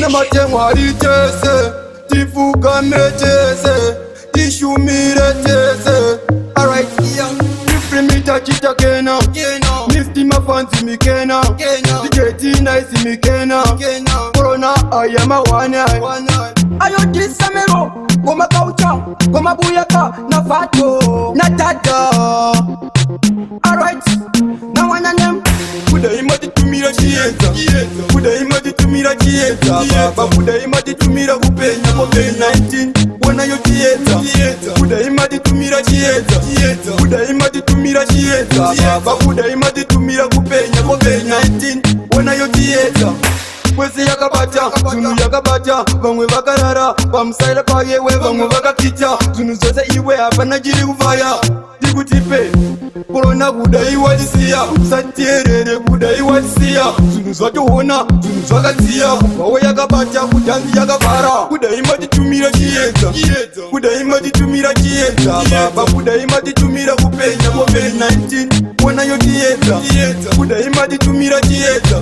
na matemwari tese tifukame tese tishumire tese. Alright, yeah. Ifrimita chita kena Nifty mafansi mikena Digeti nice mikena Corona ayama wana Ayo disamero Goma kaucha Goma buyaka Na fato Na tata. Alright, na wana nem Kuda imati tumira chieta Kuda imati tumira chieta Baba kuda imati tumira kupenya COVID-19 wana yo tieta. Kuda imati tumira chieta Kuda imati tumira chieta Baba kuda imati tumira kupenya COVID-19 wana yo tieta. Kwezi yakabata, zunu yakabata Vamwe vakarara, pamusaila payewe Vamwe vakakita, zunu zose iwe hapana jiri kufaya. Tikutipe, corona kuda iwadisiya Satierere kuda iwadisiya Zunu zvatohona, zunu zvakatsiya Vawe yakabata, kutanzi yakavara Kuda imati tumira chieta Kuda imati tumira chieta Baba kuda imati tumira kupenya COVID-19 wana yo tieta. Kuda imati tumira chieta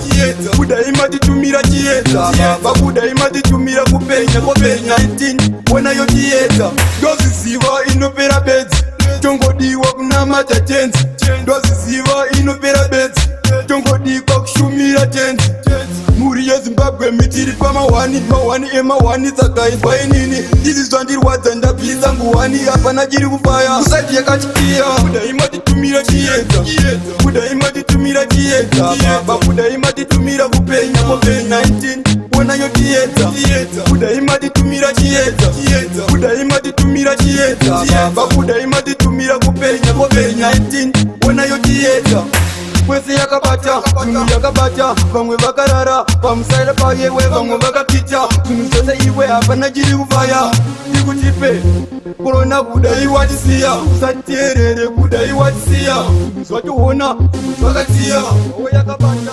Kuda imati tumira chieta Baba kuda imati tumira kupenya COVID-19 wana yo tieta. Ndoziziva inopera bedzi tongodiwa kunamata tenzi. Ndoziziva inopera bedzi tongodikwa kushumira tenzi. Muri yeZimbabwe mitiri pamawani emawani tsakaizwa inini. Izi zvandirwadza ndabvisa nguwani hapana chiri kufaya. Kusati yakatikiya kuda imati tumira chieta Kuda imati tumira chieta Baba kuda imati tumira kupenya COVID-19 wana yo tieta. Kuda imati tumira chieta Kuda imati tumira chieta Baba kuda imati tumira kupenya COVID-19 wana yo tieta. Kwezi yakabata, zunu yakabata Vamwe vakarara, pamusaila payewe Vamwe vakakita, zunu zose iwe hapana chiri kufaya. Tikutipe, corona kuda iwadisiya Satierere kuda iwadisiya Zunu zvatohona, zunu zvakatsiya Vawe yakabata